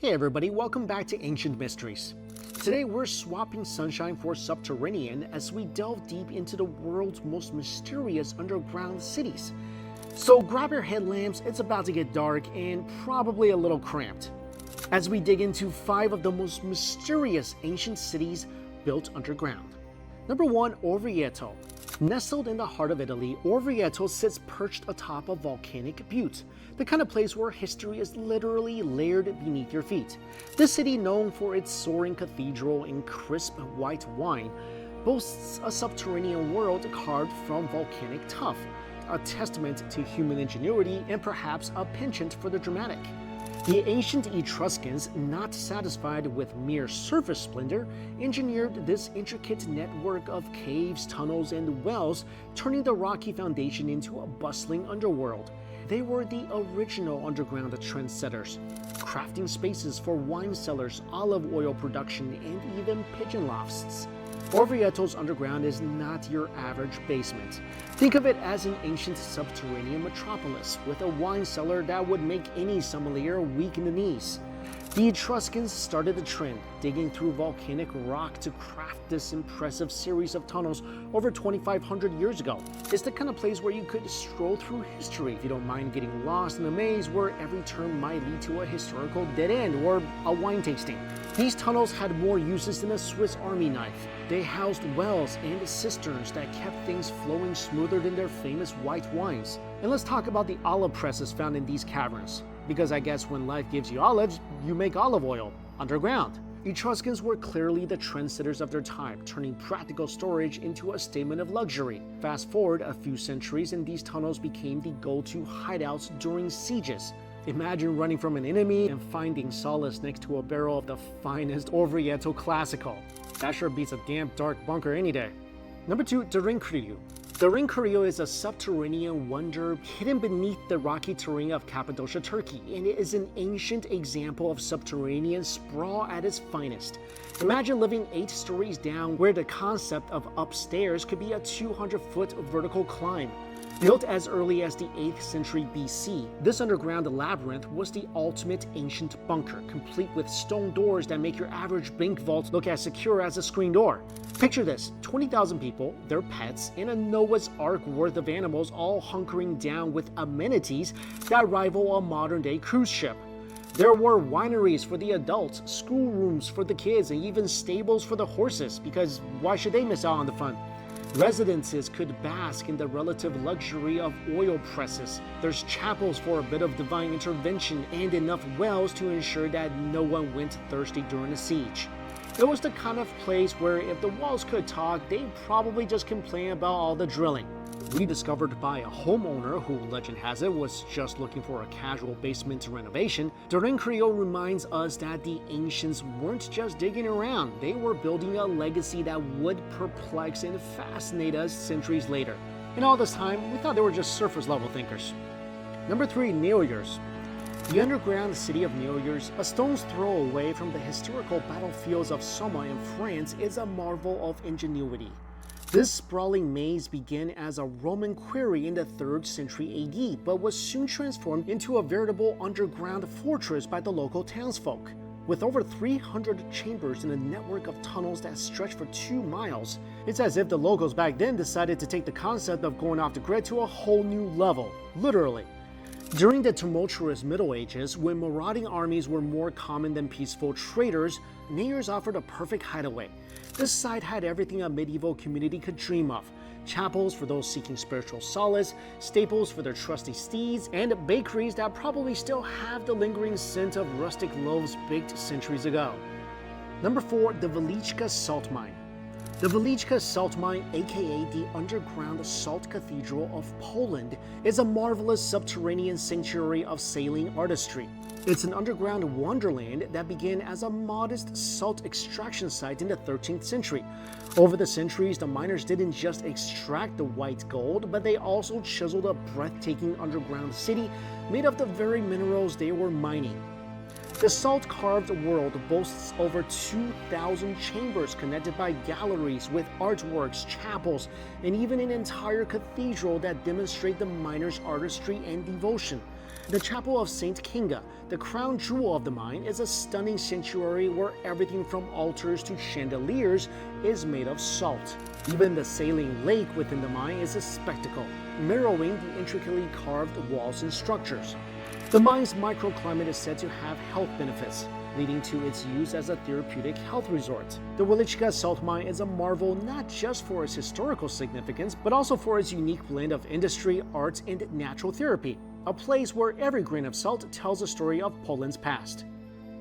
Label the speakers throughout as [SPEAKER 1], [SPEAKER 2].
[SPEAKER 1] Hey everybody, welcome back to Ancient Mysteries. Today we're swapping sunshine for subterranean as we delve deep into the world's most mysterious underground cities. So grab your headlamps, it's about to get dark and probably a little cramped, as we dig into 5 of the most mysterious ancient cities built underground. Number 1, Orvieto. Nestled in the heart of Italy, Orvieto sits perched atop a volcanic butte, the kind of place where history is literally layered beneath your feet. This city, known for its soaring cathedral and crisp white wine, boasts a subterranean world carved from volcanic tuff, a testament to human ingenuity and perhaps a penchant for the dramatic. The ancient Etruscans, not satisfied with mere surface splendor, engineered this intricate network of caves, tunnels, and wells, turning the rocky foundation into a bustling underworld. They were the original underground trendsetters, crafting spaces for wine cellars, olive oil production, and even pigeon lofts. Orvieto's underground is not your average basement. Think of it as an ancient subterranean metropolis with a wine cellar that would make any sommelier weak in the knees. The Etruscans started the trend, digging through volcanic rock to craft this impressive series of tunnels over 2,500 years ago. It's the kind of place where you could stroll through history if you don't mind getting lost in a maze where every turn might lead to a historical dead end or a wine tasting. These tunnels had more uses than a Swiss Army knife. They housed wells and cisterns that kept things flowing smoother than their famous white wines. And let's talk about the olive presses found in these caverns, because I guess when life gives you olives, you make olive oil underground. Etruscans were clearly the trendsetters of their time, turning practical storage into a statement of luxury. Fast forward a few centuries and these tunnels became the go-to hideouts during sieges. Imagine running from an enemy and finding solace next to a barrel of the finest Orvieto Classico. That sure beats a damp dark bunker any day. Number 2, Derinkuyu. Derinkuyu is a subterranean wonder hidden beneath the rocky terrain of Cappadocia, Turkey, and it is an ancient example of subterranean sprawl at its finest. Imagine living 8 stories down where the concept of upstairs could be a 200-foot vertical climb. Built as early as the 8th century BC, this underground labyrinth was the ultimate ancient bunker, complete with stone doors that make your average bank vault look as secure as a screen door. Picture this, 20,000 people, their pets, and a Noah's Ark worth of animals all hunkering down with amenities that rival a modern-day cruise ship. There were wineries for the adults, schoolrooms for the kids, and even stables for the horses, because why should they miss out on the fun? Residences could bask in the relative luxury of oil presses. There's chapels for a bit of divine intervention and enough wells to ensure that no one went thirsty during a siege. It was the kind of place where if the walls could talk, they'd probably just complain about all the drilling. Rediscovered by a homeowner who, legend has it, was just looking for a casual basement renovation, Derinkuyu reminds us that the ancients weren't just digging around, they were building a legacy that would perplex and fascinate us centuries later. And all this time, we thought they were just surface level thinkers. Number 3, Nieurs. The underground city of Nieurs, a stone's throw away from the historical battlefields of Somme in France, is a marvel of ingenuity. This sprawling maze began as a Roman quarry in the 3rd century AD, but was soon transformed into a veritable underground fortress by the local townsfolk. With over 300 chambers and a network of tunnels that stretch for 2 miles, it's as if the locals back then decided to take the concept of going off the grid to a whole new level, literally. During the tumultuous Middle Ages, when marauding armies were more common than peaceful traders, Nieurs offered a perfect hideaway. This site had everything a medieval community could dream of: chapels for those seeking spiritual solace, stables for their trusty steeds, and bakeries that probably still have the lingering scent of rustic loaves baked centuries ago. Number 4, the Vka Salt Mine. The Vka Salt Mine, aka the underground salt cathedral of Poland, is a marvelous subterranean sanctuary of sailing artistry. It's an underground wonderland that began as a modest salt extraction site in the 13th century. Over the centuries, the miners didn't just extract the white gold, but they also chiseled a breathtaking underground city made of the very minerals they were mining. The salt-carved world boasts over 2,000 chambers connected by galleries with artworks, chapels, and even an entire cathedral that demonstrate the miners' artistry and devotion. The Chapel of Saint Kinga, the crown jewel of the mine, is a stunning sanctuary where everything from altars to chandeliers is made of salt. Even the saline lake within the mine is a spectacle, mirroring the intricately carved walls and structures. The mine's microclimate is said to have health benefits, leading to its use as a therapeutic health resort. The Vka Salt Mine is a marvel not just for its historical significance, but also for its unique blend of industry, arts, and natural therapy, a place where every grain of salt tells a story of Poland's past.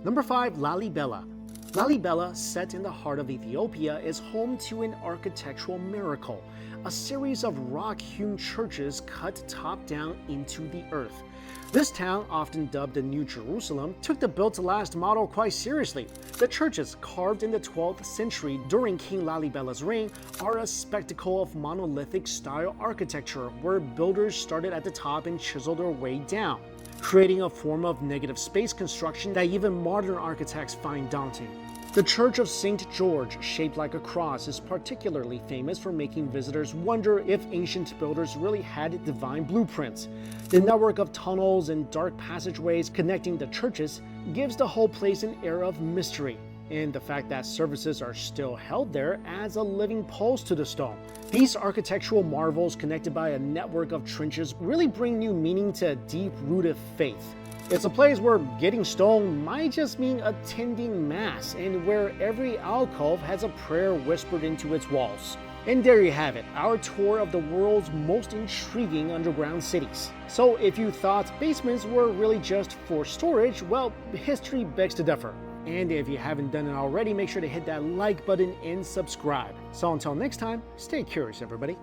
[SPEAKER 1] Number 5. Lbbel. Lbbel, set in the heart of Ethiopia, is home to an architectural miracle, a series of rock-hewn churches cut top-down into the earth. This town, often dubbed the New Jerusalem, took the built-to-last model quite seriously. The churches, carved in the 12th century during King Lallibela's reign, are a spectacle of monolithic-style architecture where builders started at the top and chiseled their way down, creating a form of negative space construction that even modern architects find daunting. The Church of St. George, shaped like a cross, is particularly famous for making visitors wonder if ancient builders really had divine blueprints. The network of tunnels and dark passageways connecting the churches gives the whole place an air of mystery, and the fact that services are still held there adds a living pulse to the stone. These architectural marvels, connected by a network of trenches, really bring new meaning to deep-rooted faith. It's a place where getting stoned might just mean attending mass, and where every alcove has a prayer whispered into its walls. And there you have it, our tour of the world's most intriguing underground cities. So if you thought basements were really just for storage, well, history begs to differ. And if you haven't done it already, make sure to hit that like button and subscribe. So until next time, stay curious, everybody.